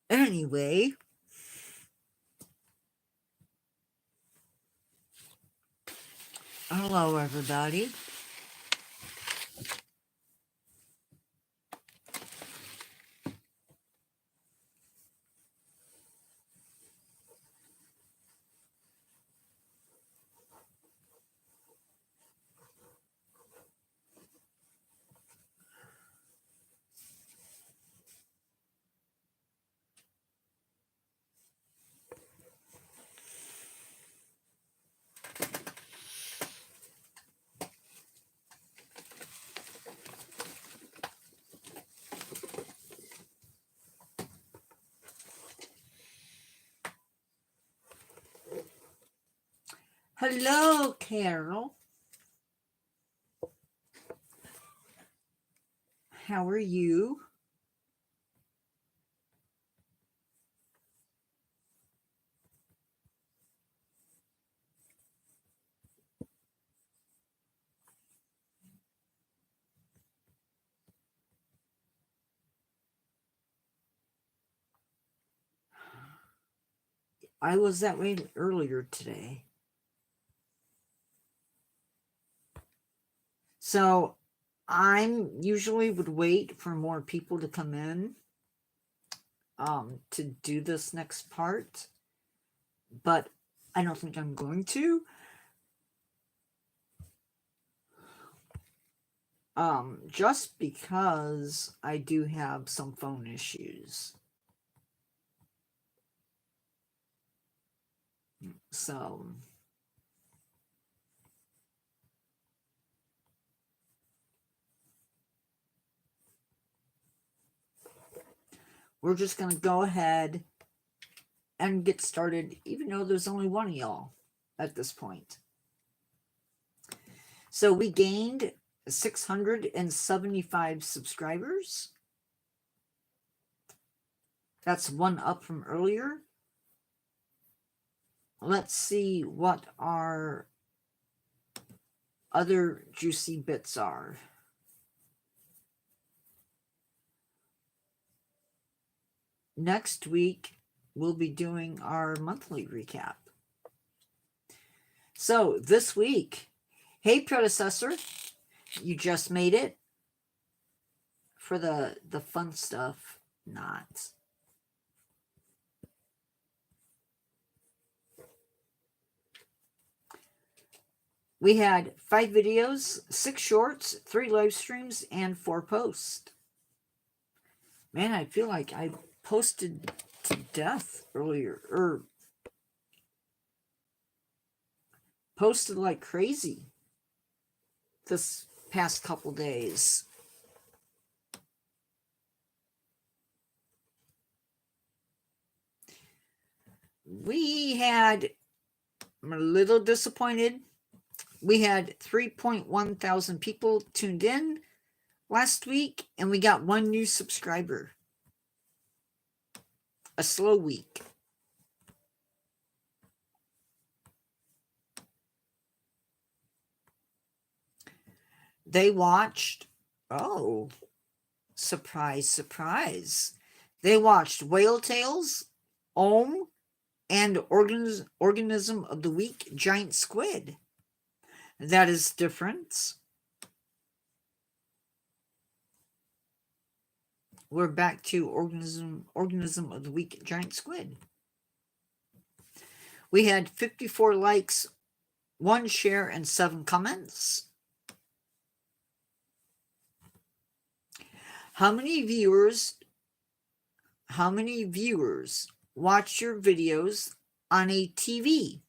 Anyway, hello everybody. Hello, Carol. How are you? I was that way earlier today. So I'm usually would wait for more people to come in to do this next part, but I don't think I'm going to. Just because I do have some phone issues. So we're just going to go ahead and get started, even though there's only one of y'all at this point. So we gained 675 subscribers. That's one up from earlier. Let's see what our other juicy bits are. Next week, we'll be doing our monthly recap. So this week, hey predecessor, you just made it for the fun stuff, not. We had 5 videos, 6 shorts, 3 live streams, and 4 posts. Man, I feel like I posted to death earlier, or posted like crazy this past couple days. I'm a little disappointed. We had 3.1 thousand people tuned in last week, and we got 1 new subscriber. A slow week. They watched, oh, surprise, surprise. They watched Whale Tales, Ohm, and Organism of the Week, Giant Squid. That is different. We're back to Organism of the Week, Giant Squid. We had 54 likes, 1 share, and 7 comments. How many viewers watch your videos on a TV?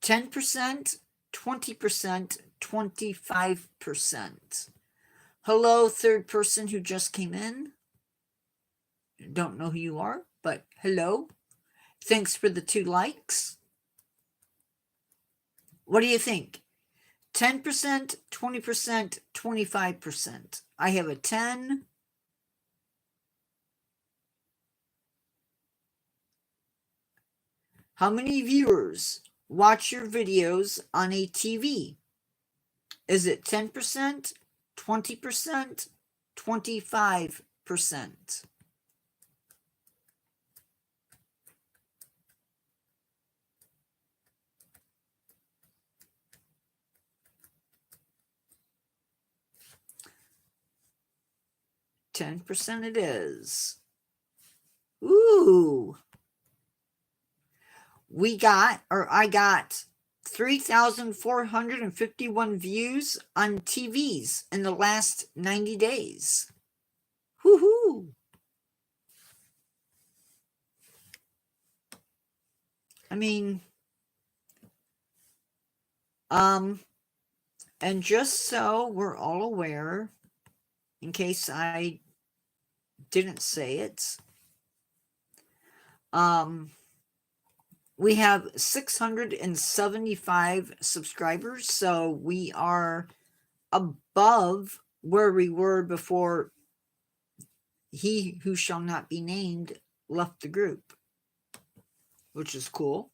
10%, 20%, 25%. Hello, third person who just came in. Don't know who you are, but hello. Thanks for the 2 likes. What do you think? 10%, 20%, 25%. I have a 10. How many viewers watch your videos on a TV? Is it 10%, 20%, 25%? 10% it is. Ooh. I got 3,451 views on TVs in the last 90 days. Woohoo! I mean, and just so we're all aware, in case I didn't say it, we have 675 subscribers, so we are above where we were before he who shall not be named left the group, which is cool.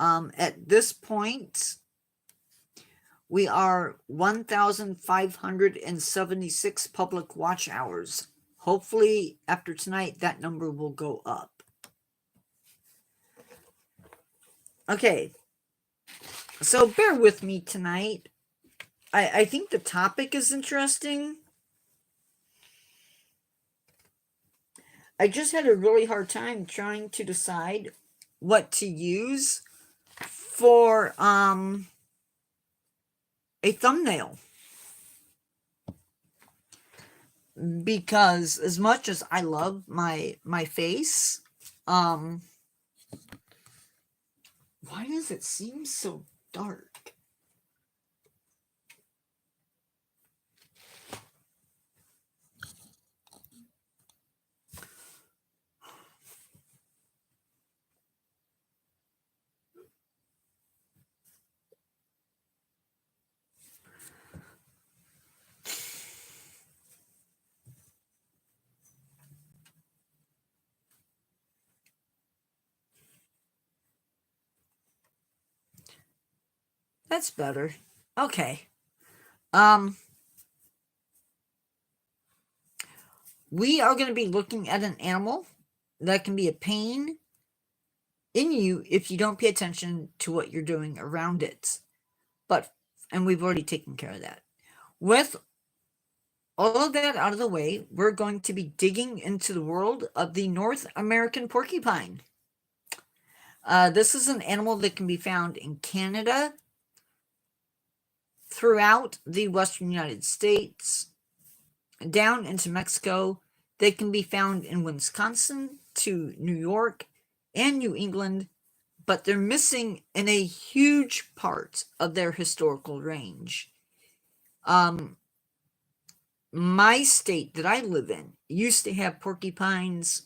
At this point, we are 1,576 public watch hours. Hopefully, after tonight, that number will go up. Okay, so bear with me tonight. I think the topic is interesting. I just had a really hard time trying to decide what to use for a thumbnail. Because as much as I love my face, why does it seem so dark? That's better. Okay. We are going to be looking at an animal that can be a pain in you if you don't pay attention to what you're doing around it. And we've already taken care of that. With all of that out of the way, we're going to be digging into the world of the North American porcupine. This is an animal that can be found in Canada, throughout the western United States, down into Mexico. They can be found in Wisconsin to New York and New England, but they're missing in a huge part of their historical range. My state that I live in used to have porcupines,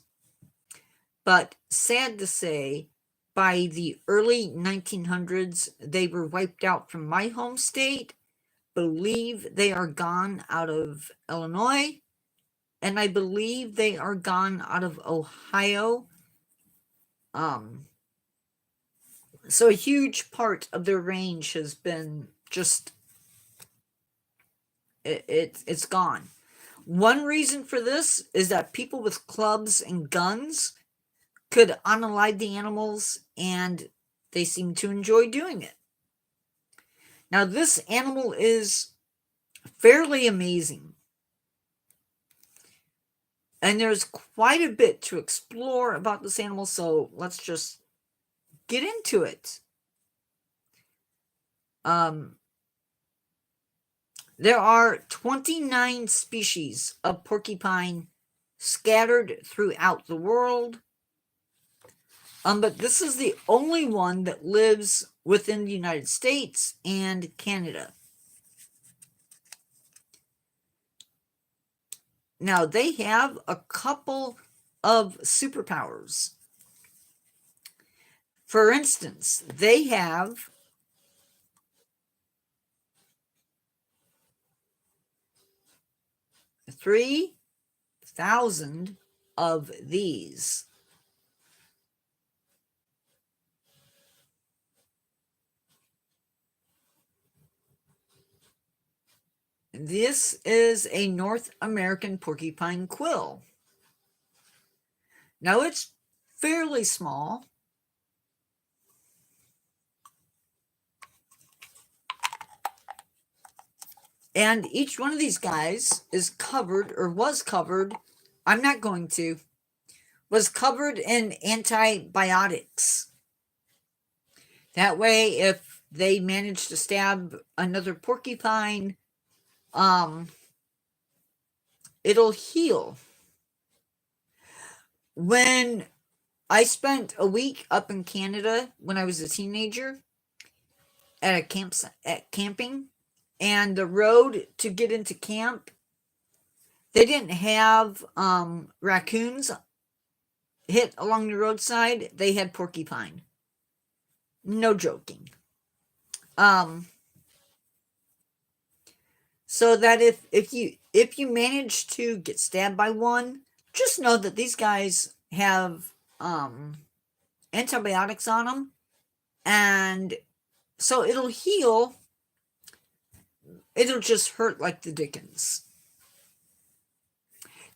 but sad to say, by the early 1900s, they were wiped out from my home state. Believe they are gone out of Illinois, and I believe they are gone out of Ohio. So a huge part of their range has been just, it's gone. One reason for this is that people with clubs and guns could unalive the animals, and they seem to enjoy doing it. Now, this animal is fairly amazing, and there's quite a bit to explore about this animal, so let's just get into it. There are 29 species of porcupine scattered throughout the world, but this is the only one that lives within the United States and Canada. Now, they have a couple of superpowers. For instance, they have 3,000 of these. This is a North American porcupine quill. Now it's fairly small. And each one of these guys is covered, or was covered, I'm not going to, was covered in antibiotics. That way, if they manage to stab another porcupine, it'll heal. When I spent a week up in Canada when I was a teenager at camping, and the road to get into camp, they didn't have raccoons hit along the roadside. They had porcupine. No joking. So that if you manage to get stabbed by one, just know that these guys have antibiotics on them, and so it'll heal. It'll just hurt like the dickens.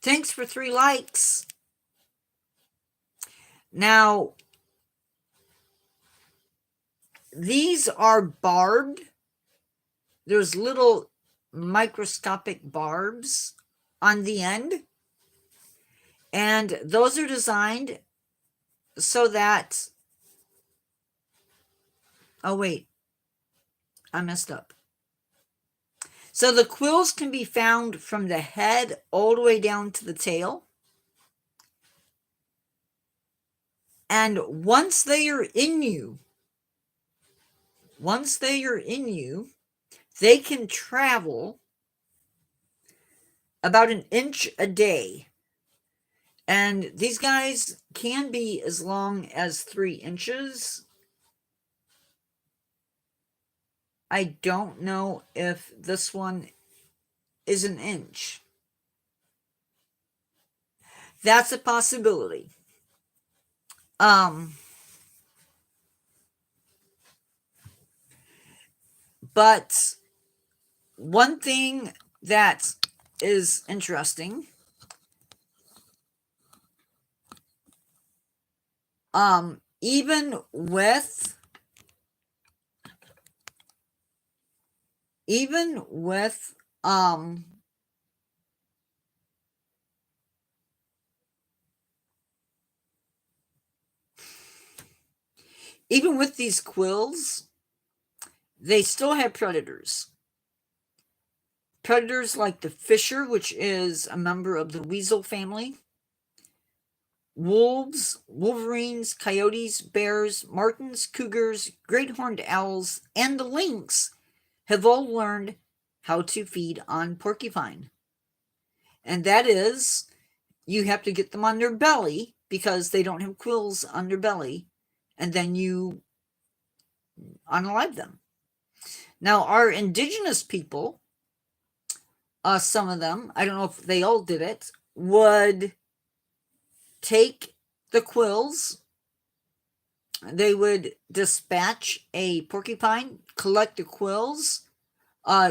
Thanks for 3 likes. Now, these are barbed. There's little microscopic barbs on the end, and those are designed so that, oh wait, I messed up. So the quills can be found from the head all the way down to the tail. And once they are in you, they can travel about 1 inch a day. And these guys can be as long as 3 inches. I don't know if this one is 1 inch. That's a possibility. But one thing that is interesting, even with these quills, they still have predators. Predators like the fisher, which is a member of the weasel family, wolves, wolverines, coyotes, bears, martens, cougars, great horned owls, and the lynx have all learned how to feed on porcupine. And that is, you have to get them on their belly because they don't have quills on their belly, and then you unalive them. Now, our indigenous people, some of them, I don't know if they all did it, would take the quills. They would dispatch a porcupine, collect the quills.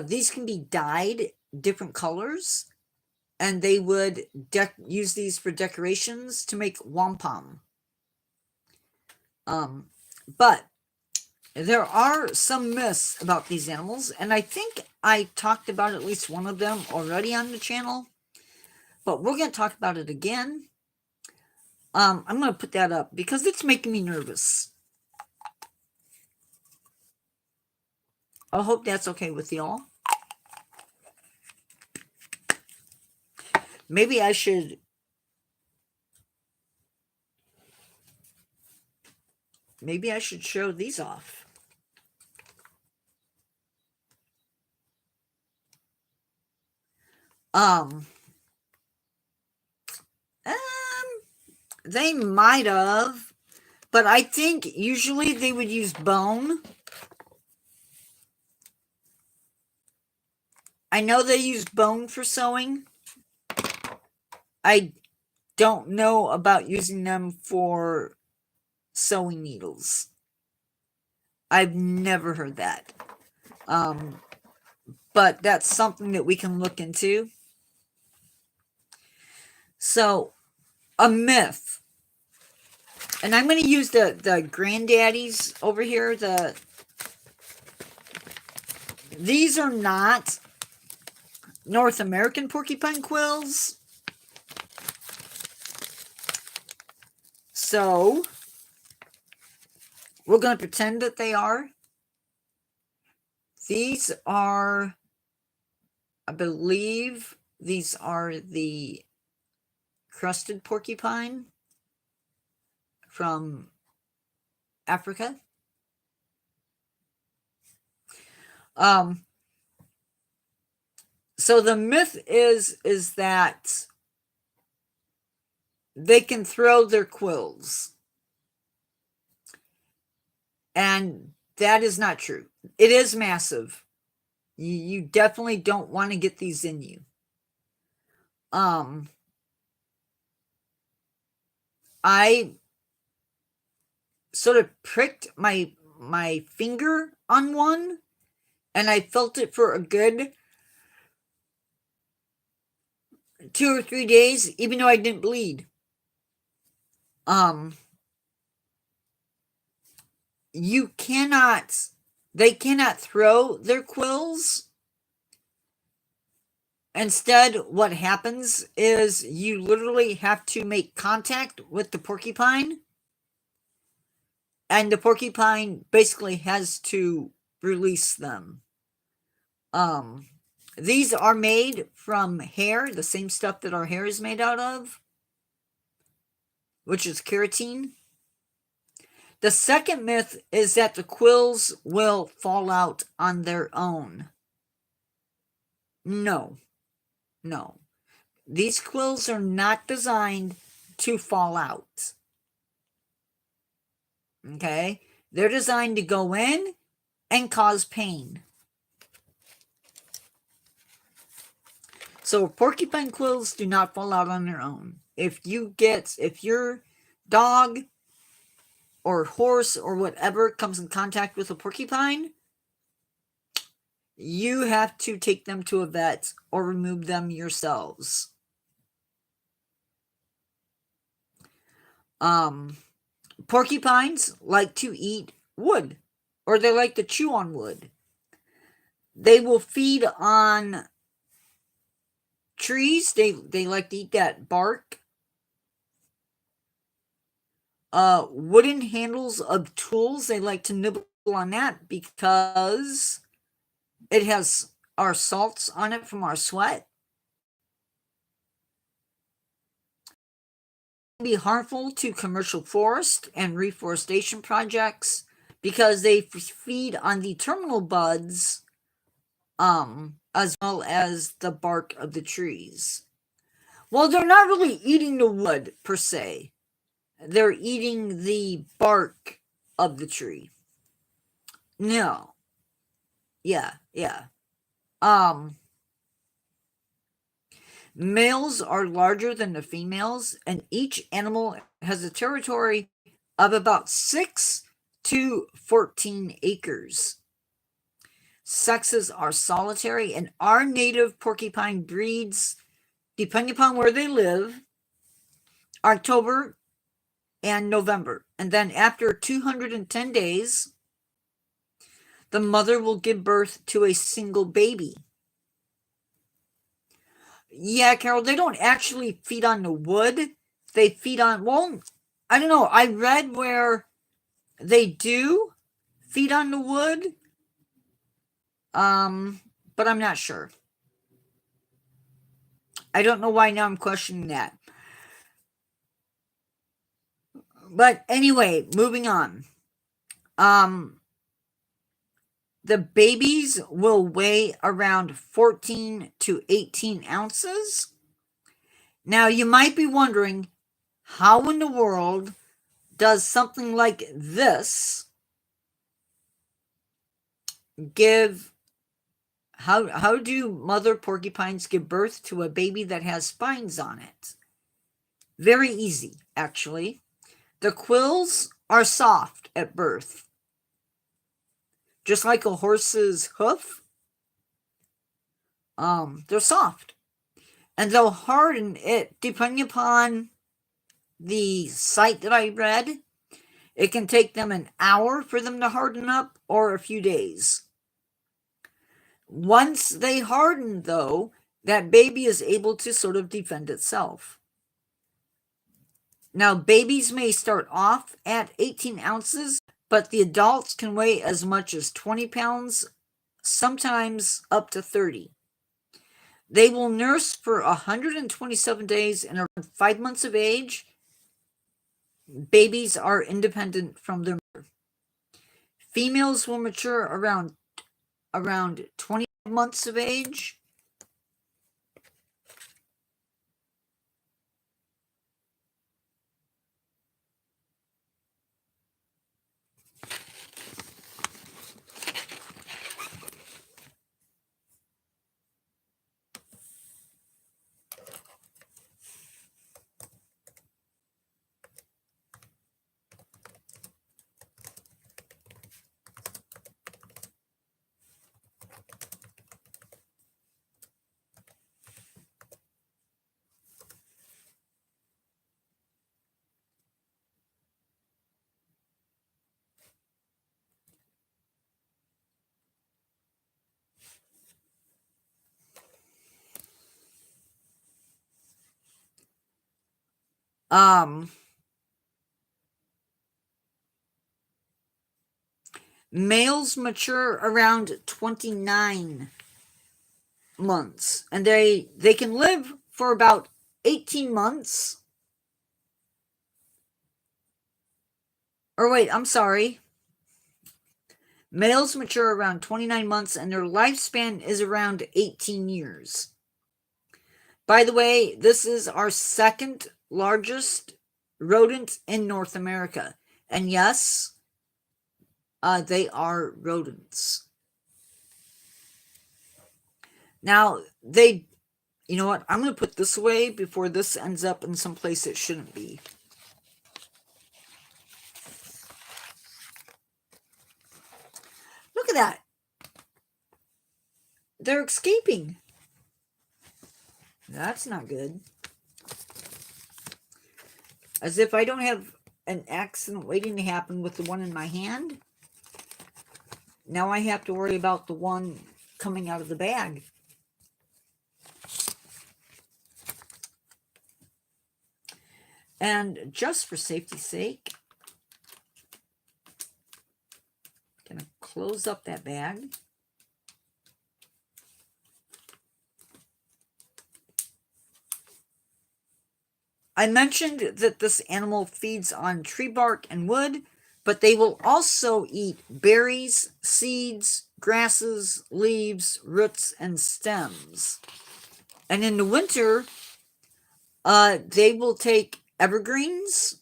These can be dyed different colors, and they would use these for decorations to make wampum. But there are some myths about these animals, and I think I talked about at least one of them already on the channel, but we're going to talk about it again. I'm going to put that up because it's making me nervous. I hope that's okay with y'all. Maybe I should show these off. They might have, but I think usually they would use bone. I know they use bone for sewing. I don't know about using them for sewing needles. I've never heard that. but that's something that we can look into. So, a myth. And I'm going to use the granddaddies over here. These are not North American porcupine quills. So, we're going to pretend that they are. These are, I believe, these are the crested porcupine from Africa. So the myth is that they can throw their quills. And that is not true. It is massive. You definitely don't want to get these in you. I sort of pricked my finger on one, and I felt it for a good 2 or 3 days, even though I didn't bleed. They cannot throw their quills. Instead, what happens is you literally have to make contact with the porcupine, and the porcupine basically has to release them. These are made from hair, the same stuff that our hair is made out of, which is keratin. The second myth is that the quills will fall out on their own. No. These quills are not designed to fall out. Okay? They're designed to go in and cause pain. So porcupine quills do not fall out on their own. If your dog or horse or whatever comes in contact with a porcupine, you have to take them to a vet or remove them yourselves. Porcupines like to eat wood, or they like to chew on wood. They will feed on trees. They like to eat that bark. Wooden handles of tools, they like to nibble on that because it has our salts on it from our sweat. It can be harmful to commercial forest and reforestation projects because they feed on the terminal buds, as well as the bark of the trees. Well, they're not really eating the wood per se. They're eating the bark of the tree. No. Yeah. Males are larger than the females, and each animal has a territory of about 6 to 14 acres. Sexes are solitary, and our native porcupine breeds, depending upon where they live, October and November. And then after 210 days, the mother will give birth to a single baby. Yeah, Carol, they don't actually feed on the wood. They feed on, well, I don't know. I read where they do feed on the wood. But I'm not sure. I don't know why now I'm questioning that. But anyway, moving on. The babies will weigh around 14 to 18 ounces. Now, you might be wondering, how in the world does something like this give... How do mother porcupines give birth to a baby that has spines on it? Very easy, actually. The quills are soft at birth. Just like a horse's hoof, they're soft. And they'll harden it depending upon the site that I read. It can take them an hour for them to harden up or a few days. Once they harden, though, that baby is able to sort of defend itself. Now, babies may start off at 18 ounces, but the adults can weigh as much as 20 pounds, sometimes up to 30. They will nurse for 127 days, and around 5 months of age, babies are independent from their mother. Females will mature around 20 months of age. Males mature around 29 months, and they can live for about 18 months. Or wait, I'm sorry. Males mature around 29 months, and their lifespan is around 18 years. By the way, this is our second largest rodent in North America. And yes, they are rodents. Now, you know what? I'm going to put this away before this ends up in some place it shouldn't be. Look at that. They're escaping. That's not good. As if I don't have an accident waiting to happen with the one in my hand. Now I have to worry about the one coming out of the bag. And just for safety's sake, I'm going to close up that bag. I mentioned that this animal feeds on tree bark and wood, but they will also eat berries, seeds, grasses, leaves, roots, and stems. And in the winter, they will take evergreens.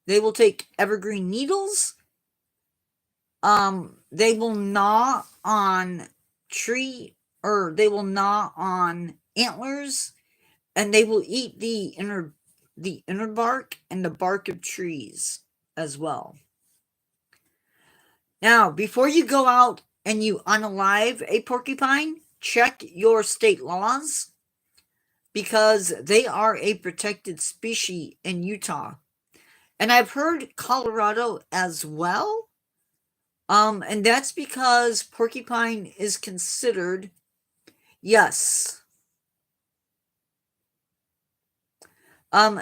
They will take evergreen needles. They will gnaw on they will gnaw on antlers, and they will eat the inner bark and the bark of trees as well. Now, before you go out and you unalive a porcupine, check your state laws, because they are a protected species in Utah. And I've heard Colorado as well. And that's because porcupine is considered, yes,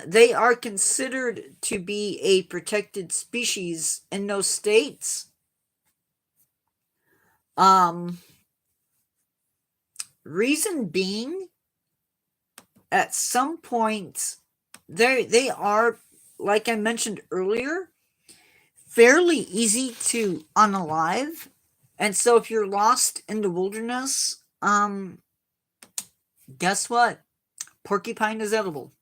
they are considered to be a protected species in those states. Reason being, at some point, they are, like I mentioned earlier, fairly easy to unalive. And so if you're lost in the wilderness, guess what? Porcupine is edible.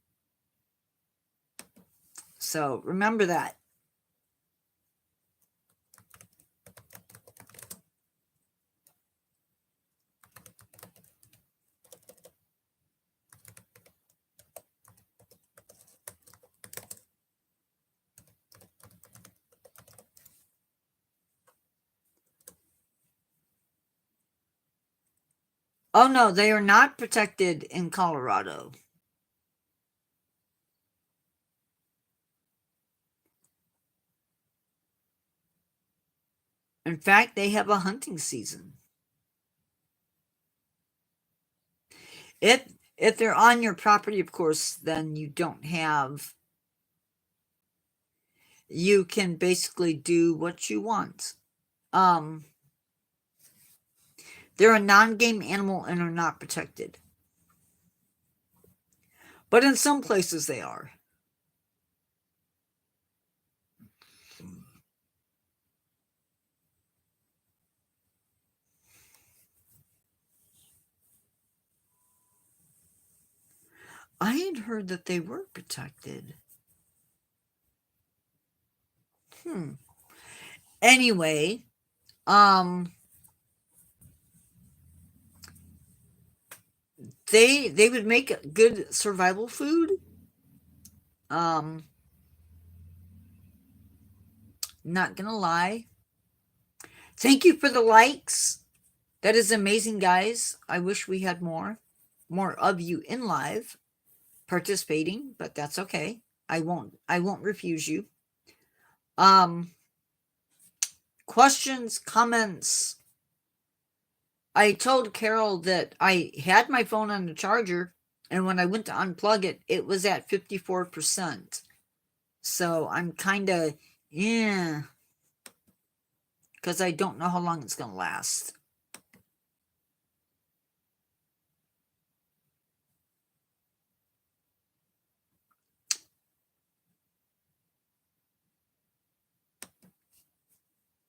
So remember that. Oh no, they are not protected in Colorado. In fact, they have a hunting season. If if they're on your property, of course, then you don't have, you can basically do what you want. Um, they're a non-game animal and are not protected. But in some places they are. I had heard that they were protected. Anyway, um, they would make good survival food. Um, not gonna lie. Thank you for the likes. That is amazing, guys. I wish we had more of you in live participating, but that's okay. I won't refuse you. Um, questions, comments. I told Carol that I had my phone on the charger, and when I went to unplug it, it was at 54%. So I'm kind of, yeah, because I don't know how long it's going to last.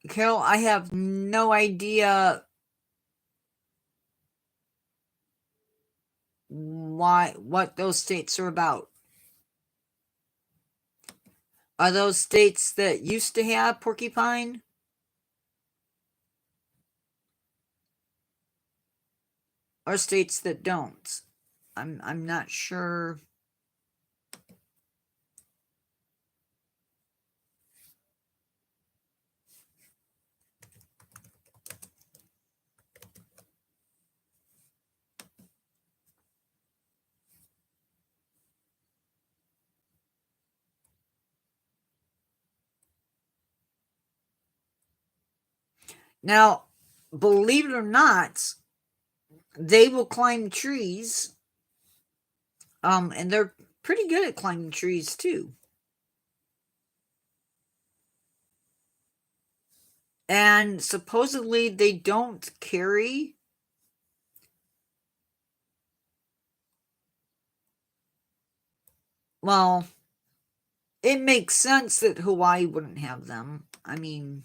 Carol, I have no idea what those states are about. Are those states that used to have porcupine? Or states that don't? I'm not sure. Now, believe it or not, they will climb trees. And they're pretty good at climbing trees too. And supposedly they don't carry, well, it makes sense that Hawaii wouldn't have them. I mean,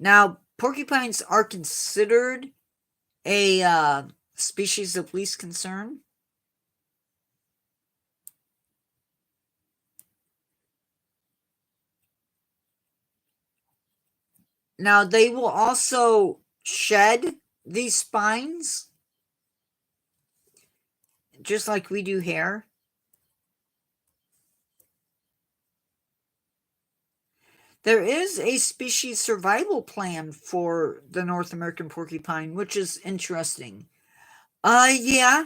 now porcupines are considered a species of least concern. Now they will also shed these spines just like we do hair. There is a species survival plan for the North American porcupine, which is interesting. Yeah,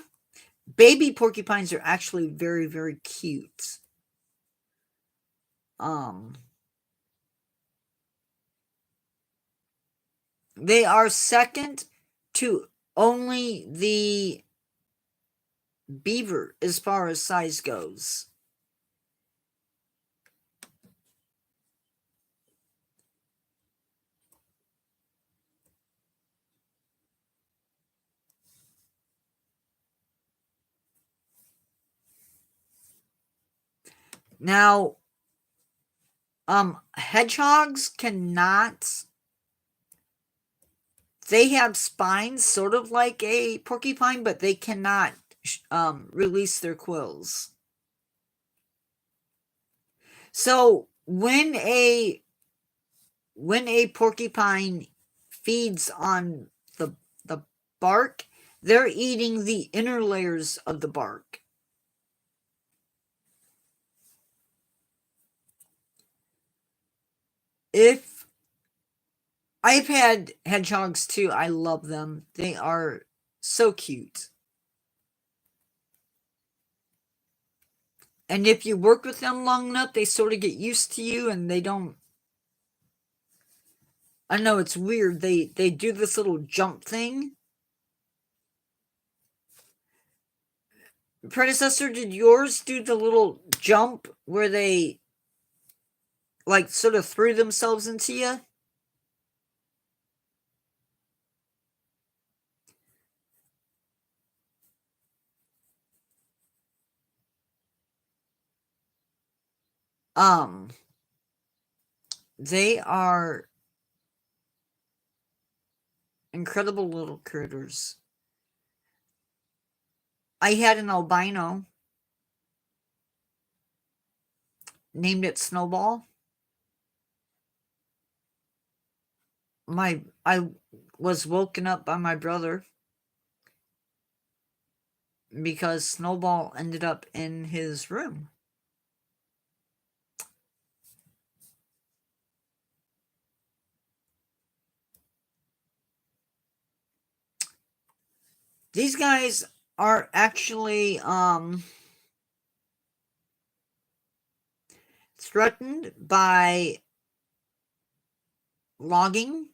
baby porcupines are actually very, very cute. Um, they are second to only the beaver as far as size goes. Now, hedgehogs cannot. They have spines, sort of like a porcupine, but they cannot release their quills. So when a porcupine feeds on the bark, they're eating the inner layers of the bark. if I've had hedgehogs too, I love them. They are so cute. And if you work with them long enough, they sort of get used to you and they don't. I know it's weird. They do this little jump thing. Predecessor, did yours do the little jump where they like sort of threw themselves into you? They are incredible little critters. I had an albino, named it Snowball. I was woken up by my brother because Snowball ended up in his room. These guys are actually threatened by logging,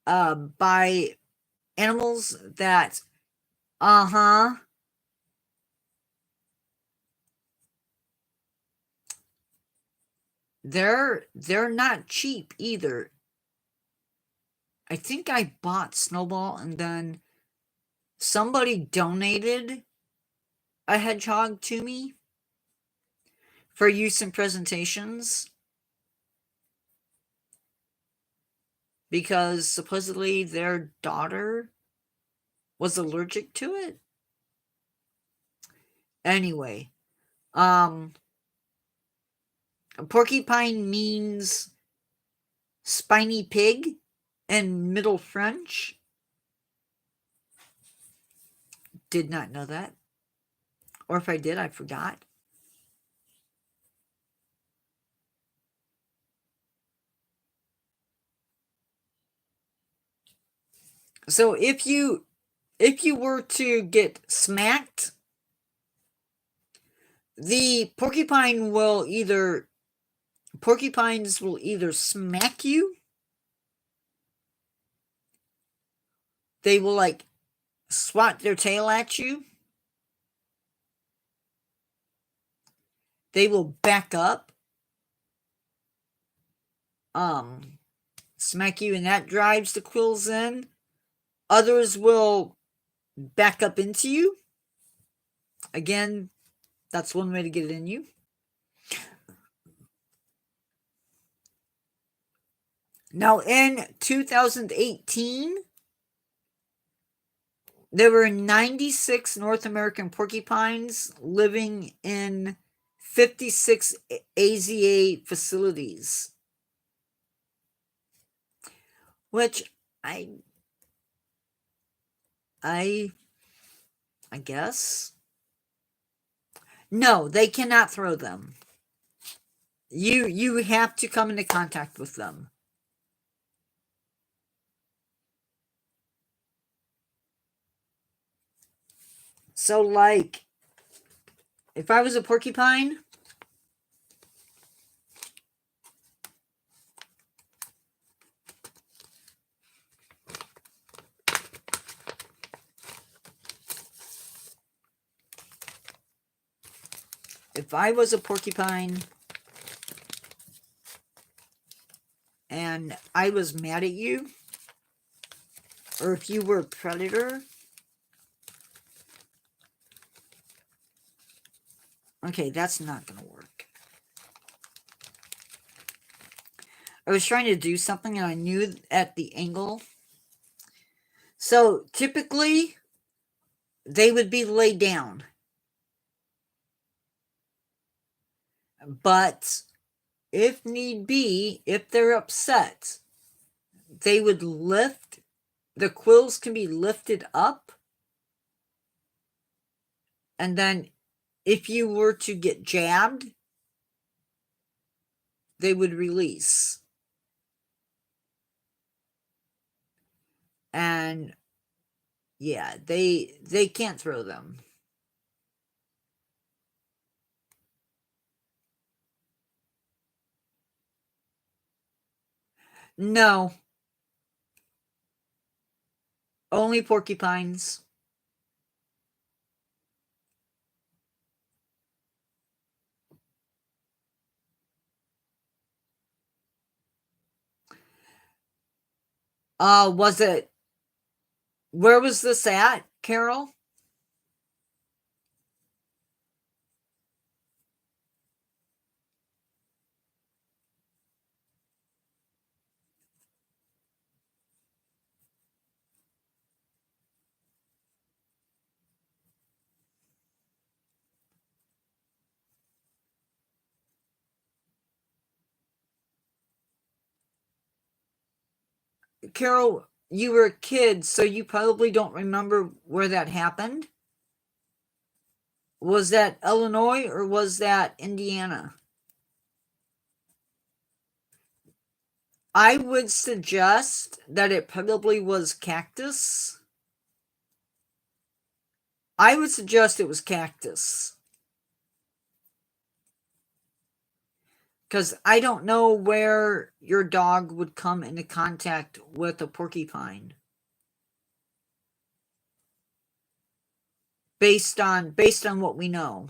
by animals that they're not cheap either. I think I bought Snowball and then somebody donated a hedgehog to me for use in presentations because supposedly their daughter was allergic to it. Anyway, porcupine means spiny pig in Middle French. Did not know that. Or if I did, I forgot. So if you were to get smacked, the porcupines will either smack you, they will like swat their tail at you, they will back up, smack you, and that drives the quills in. Others will back up into you. Again, that's one way to get it in you. Now, in 2018, there were 96 North American porcupines living in 56 AZA facilities, which I guess. No, they cannot throw them. You have to come into contact with them. So, like, if I was a porcupine, and I was mad at you, or if you were a predator, okay, that's not going to work. I was trying to do something and I knew at the angle. So typically, they would be laid down. But if need be, if they're upset, they would lift. The quills can be lifted up And then if you were to get jabbed, they would release. And yeah, they can't throw them. No, only porcupines. Where was this at, Carol? Carol, you were a kid, so you probably don't remember where that happened. Was that Illinois or was that Indiana? I would suggest that it probably was cactus. I would suggest it was cactus. Because I don't know where your dog would come into contact with a porcupine. Based on what we know.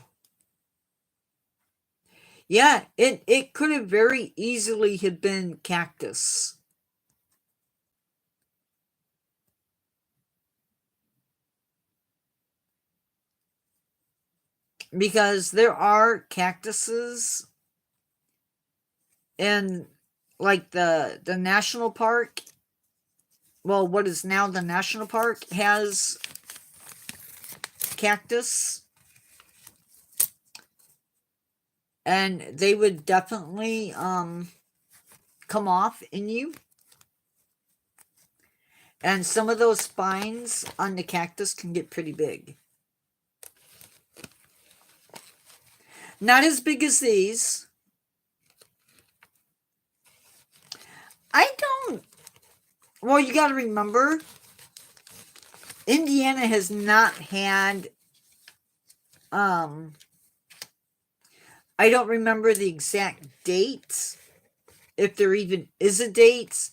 Yeah, it could have very easily have been cactus. Because there are cactuses in like the national park. Well, what is now the national park has cactus. And they would definitely come off in you. And some of those spines on the cactus can get pretty big. Not as big as these. Well, you got to remember, Indiana has not had, I don't remember the exact dates, if there even is a date.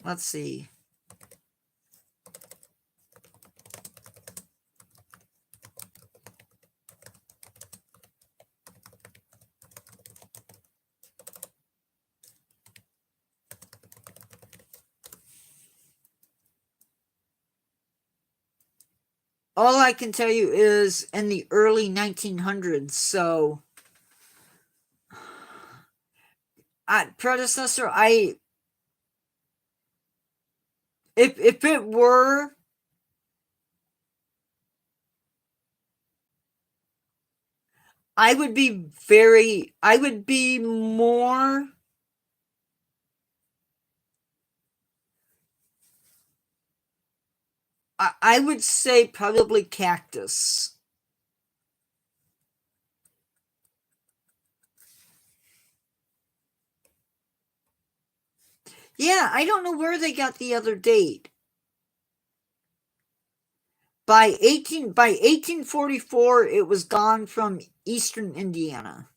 Let's see. All I can tell you is in the early 1900s. So, predecessor, if it were, I would be more, I would say probably cactus. Yeah, I don't know where they got the other date. By 1844, it was gone from eastern Indiana.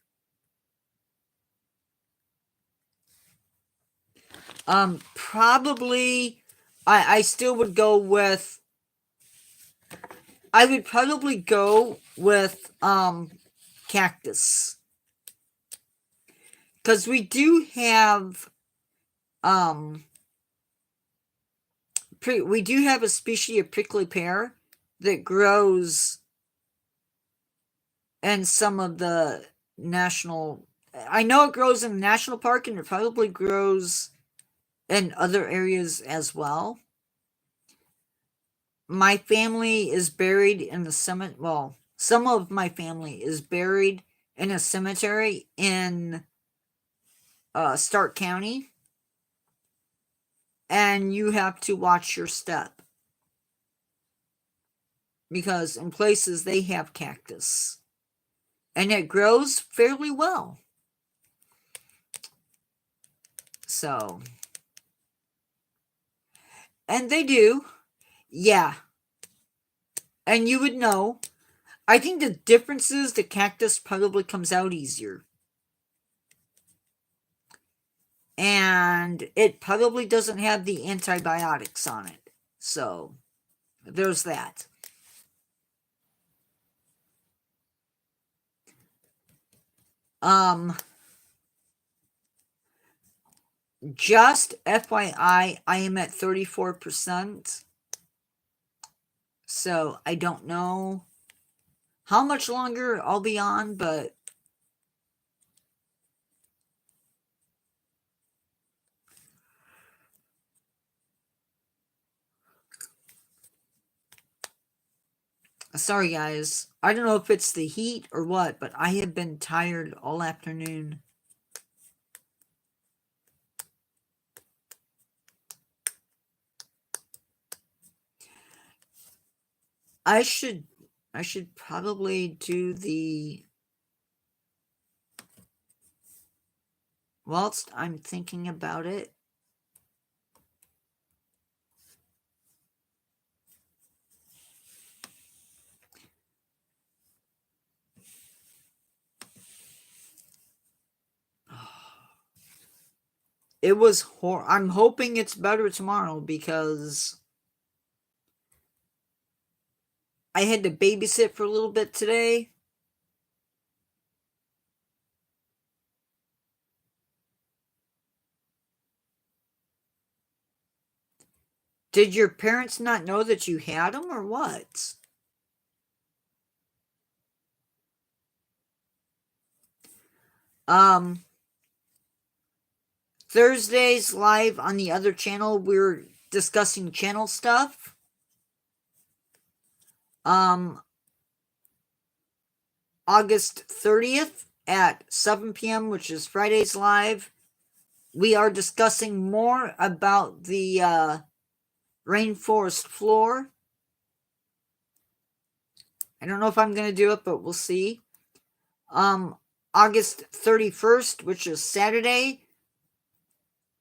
Probably, I still would go with, I would probably go with, cactus. Because we do have, we do have a species of prickly pear that grows in some of the national, I know it grows in the national park, and it probably grows in other areas as well. My family is buried in the cemetery. Well, some of my family is buried in a cemetery in Stark County. and you have to watch your step. Because in places they have cactus. And it grows fairly well. So. And they do. Yeah. And you would know. I think the difference is the cactus probably comes out easier. And it probably doesn't have the antibiotics on it. So, there's that. Just FYI, I am at 34%. So, I don't know how much longer I'll be on, but sorry guys. I don't know if it's the heat or what, but I have been tired all afternoon. I should probably do the, whilst I'm thinking about it. It was I'm hoping it's better tomorrow because I had to babysit for a little bit today. Did your parents not know that you had them or what? Thursdays live on the other channel, we're discussing channel stuff. August 30th at 7 p.m., which is Friday's live, we are discussing more about the rainforest floor. I don't know if I'm going to do it, but we'll see. August 31st, which is Saturday,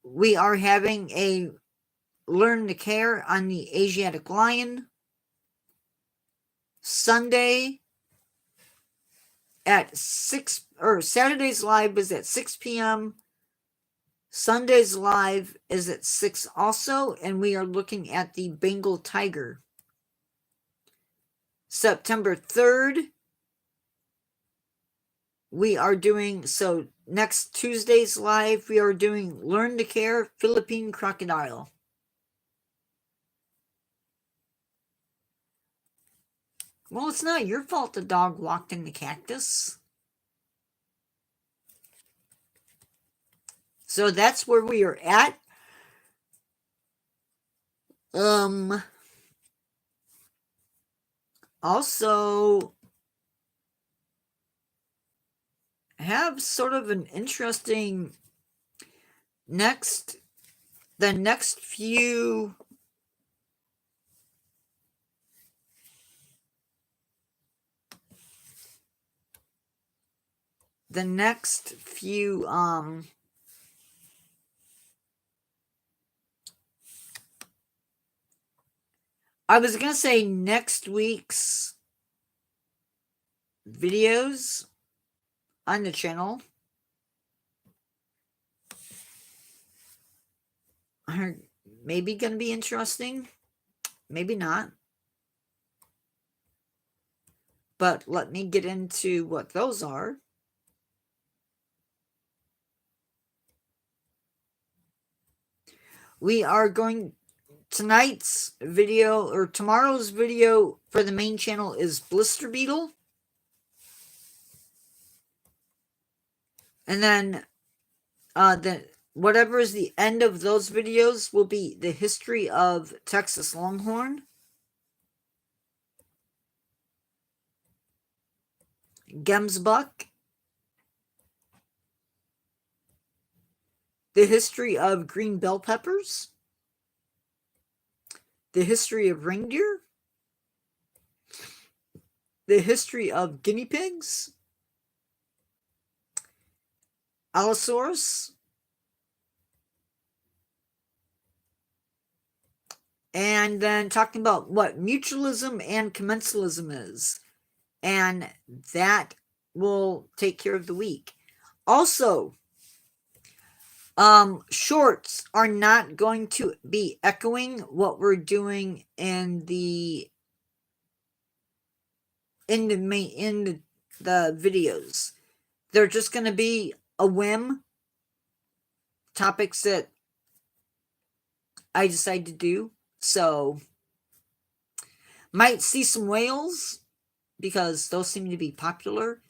we are having a Learn to Care on the Asiatic lion. Sunday at 6, or Saturday's live is at 6 p.m. Sunday's live is at 6 also, and we are looking at the Bengal tiger. September 3rd, we are doing, so next Tuesday's live, we are doing Learn to Care Philippine crocodile. Well, it's not your fault the dog walked in the cactus. So that's where we are at. Also have sort of an interesting the next few I was gonna say next week's videos on the channel are maybe gonna be interesting, maybe not. But let me get into what those are. We are going, tonight's video, or tomorrow's video for the main channel is Blister Beetle. And then whatever is the end of those videos will be the history of Texas Longhorn, Gemsbuck, the history of green bell peppers, the history of reindeer, the history of guinea pigs, Allosaurus, and then talking about what mutualism and commensalism is. And that will take care of the week. Also, shorts are not going to be echoing what we're doing in the videos. They're just going to be a whim, topics that I decide to do. So might see some whales because those seem to be popular.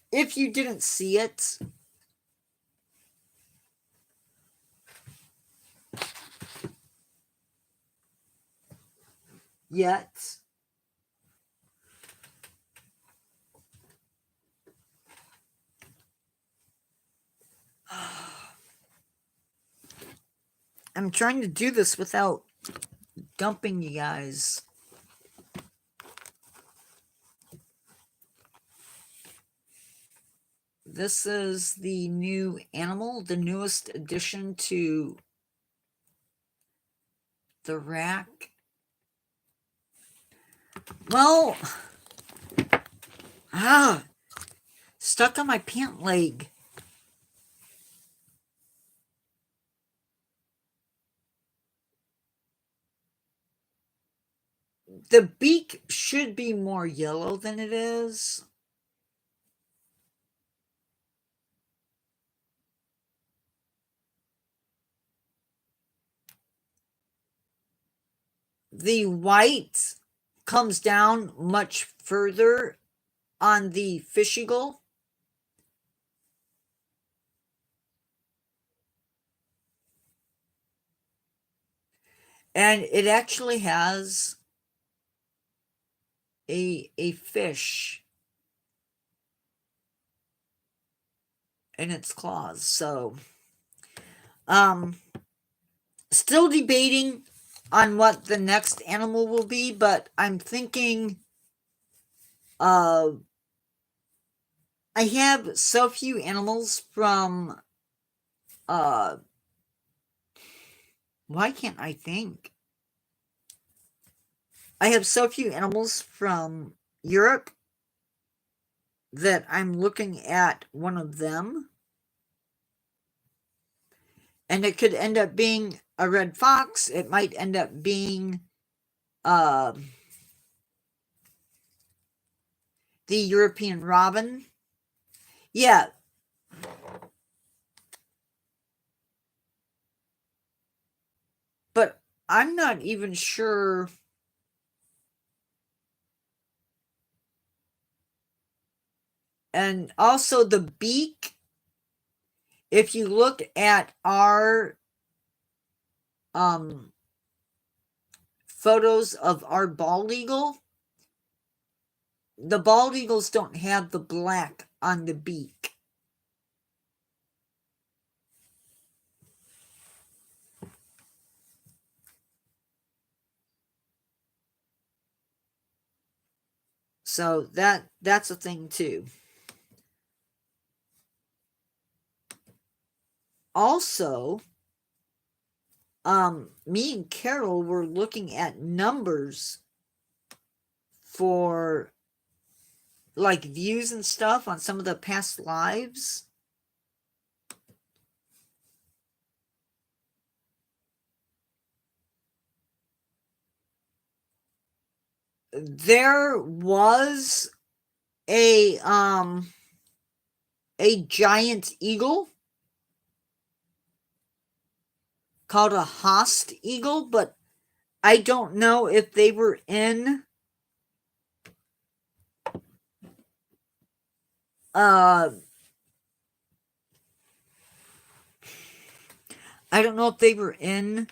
If you didn't see it, yet, I'm trying to do this without dumping you guys. This is the new animal, the newest addition to the rack. Well, stuck on my pant leg. The beak should be more yellow than it is. The white comes down much further on the fish eagle. And it actually has a fish in its claws. So, still debating on what the next animal will be, but I'm thinking I have so few animals from why can't I think? I have so few animals from Europe that I'm looking at one of them. And it could end up being a red fox. It might end up being the European robin. Yeah. But I'm not even sure. And also the beak, if you look at our photos of our bald eagle, the bald eagles don't have the black on the beak. So that's a thing too. Also, me and Carol were looking at numbers for like views and stuff on some of the past lives. There was a giant eagle called a Haast eagle, but I don't know if they were in I don't know if they were in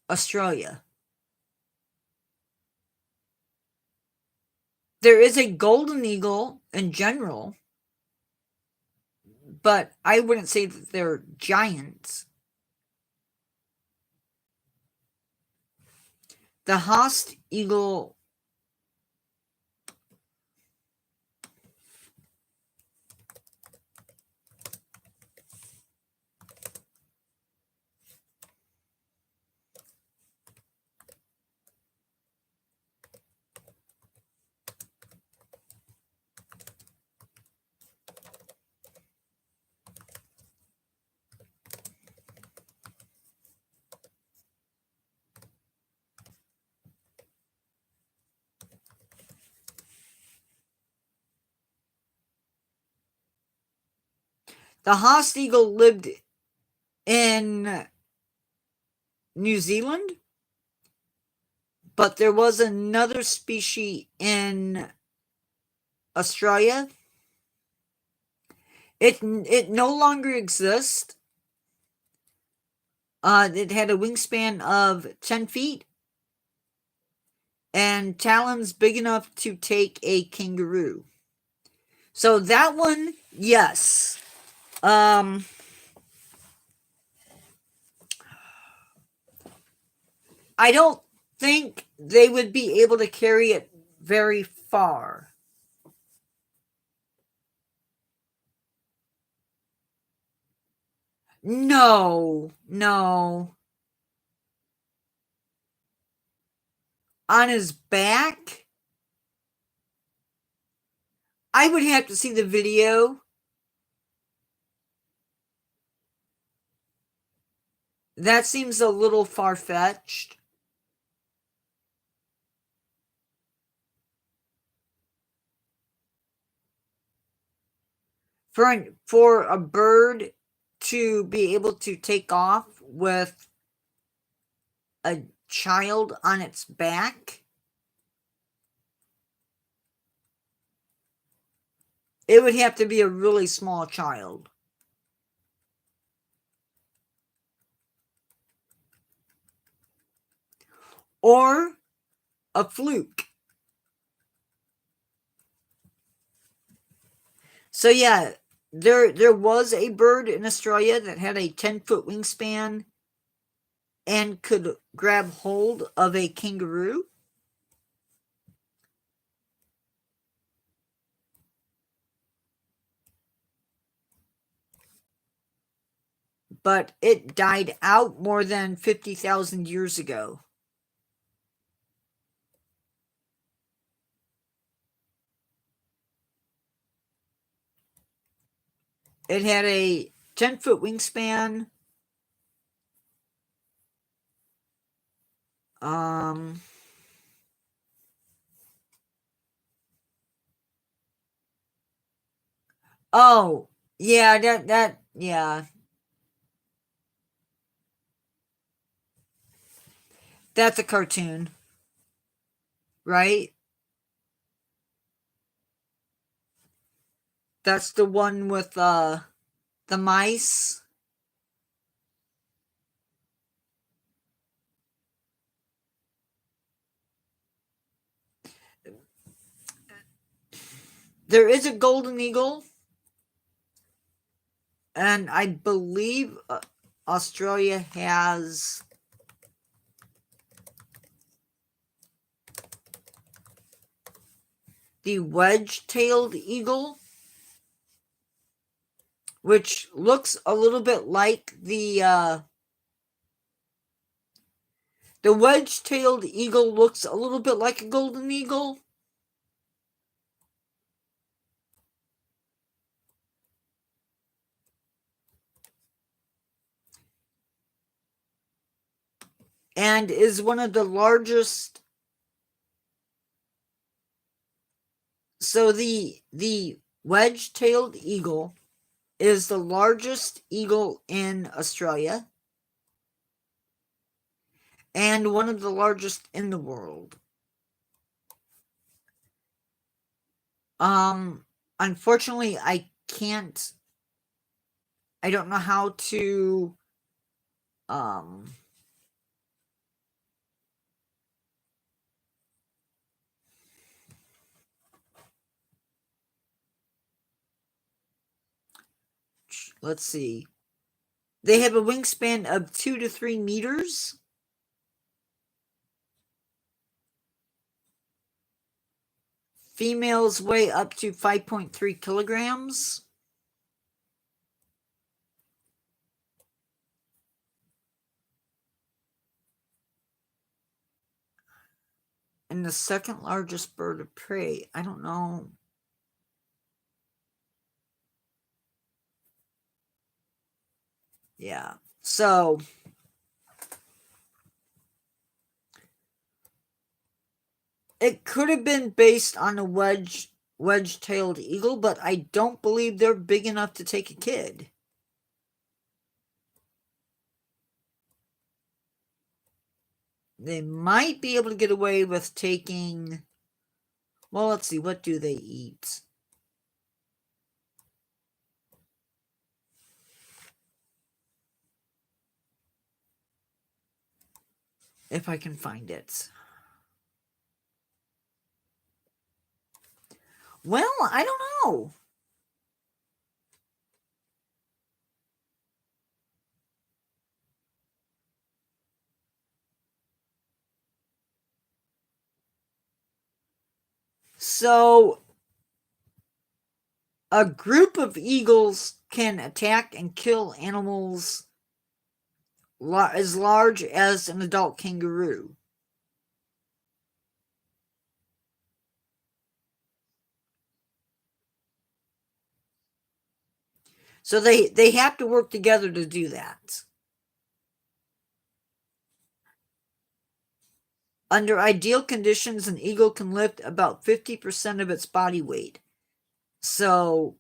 Australia. There is a golden eagle in general, but I wouldn't say that they're giants. The Haast eagle lived in New Zealand, but there was another species in Australia. It no longer exists. It had a wingspan of 10 feet and talons big enough to take a kangaroo. So that one, yes. I don't think they would be able to carry it very far. No. On his back? I would have to see the video. That seems a little far-fetched. For a bird to be able to take off with a child on its back, it would have to be a really small child. Or a fluke. So yeah, there was a bird in Australia that had a 10-foot wingspan and could grab hold of a kangaroo. But it died out more than 50,000 years ago. It had a 10-foot wingspan. Oh, yeah, yeah. That's a cartoon, right? That's the one with the mice. There is a golden eagle, and I believe Australia has the wedge-tailed eagle, which looks a little bit like the wedge-tailed eagle looks a little bit like a golden eagle. And is one of the largest. So the wedge-tailed eagle is the largest eagle in Australia and one of the largest in the world. Unfortunately, I don't know how to let's see. They have a wingspan of 2 to 3 meters. Females weigh up to 5.3 kilograms. And the second largest bird of prey. I don't know. Yeah. So it could have been based on a wedge-tailed eagle, but I don't believe they're big enough to take a kid. They might be able to get away with taking... Well, let's see. What do they eat? If I can find it. Well, I don't know. So, a group of eagles can attack and kill animals as large as an adult kangaroo. So they have to work together to do that. Under ideal conditions, an eagle can lift about 50% of its body weight. So,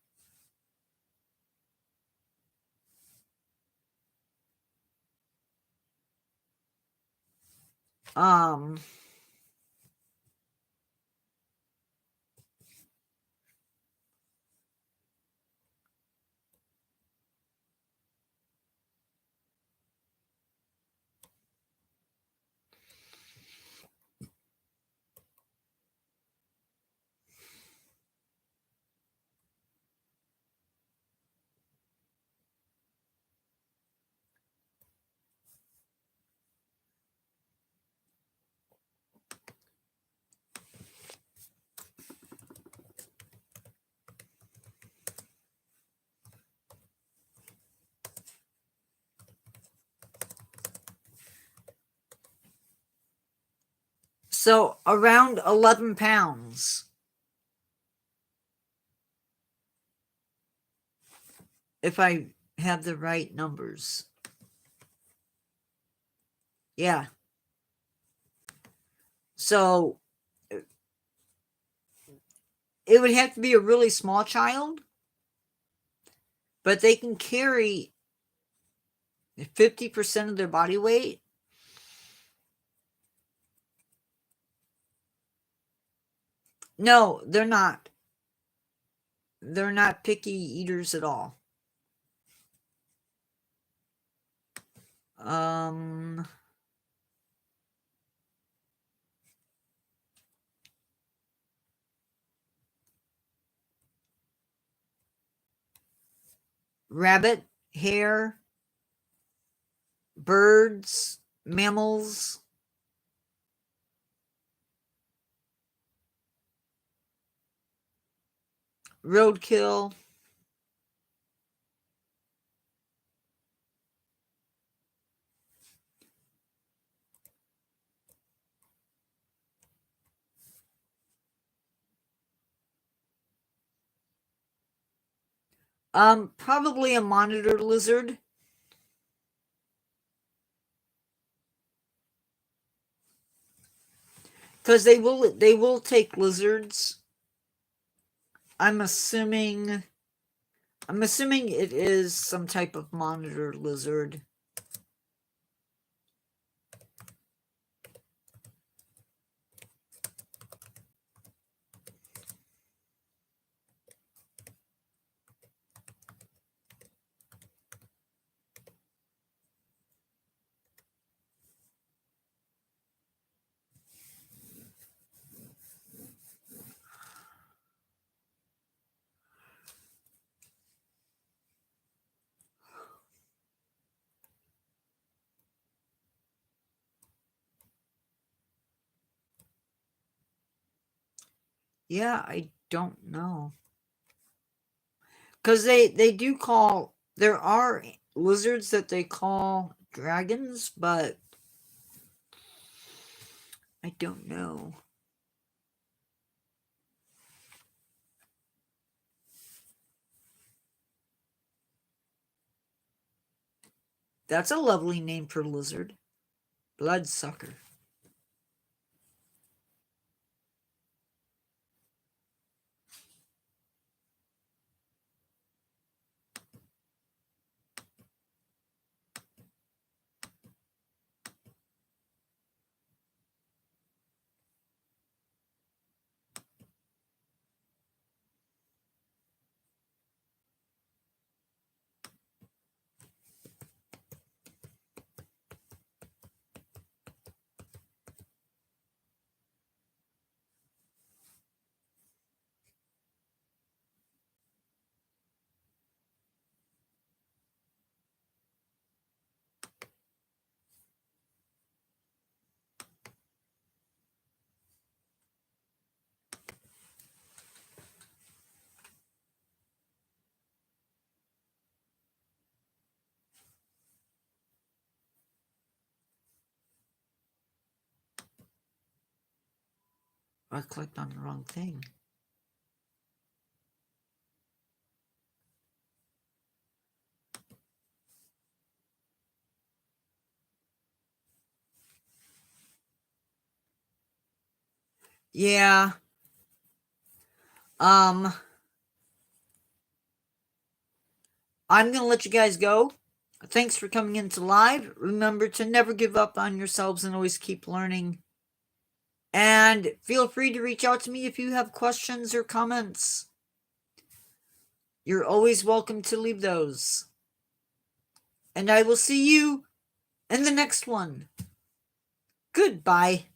so around 11 pounds. If I have the right numbers. Yeah. So it would have to be a really small child, but they can carry 50% of their body weight. No, they're not. They're not picky eaters at all. Rabbit, hare, birds, mammals. Roadkill. Probably a monitor lizard. Because they will take lizards. I'm assuming it is some type of monitor lizard. Yeah, I don't know. Because they do call, there are lizards that they call dragons, but I don't know. That's a lovely name for lizard. Bloodsucker. I clicked on the wrong thing. Yeah. I'm gonna let you guys go. Thanks for coming into live. Remember to never give up on yourselves and always keep learning. And feel free to reach out to me if you have questions or comments. You're always welcome to leave those. And I will see you in the next one. Goodbye.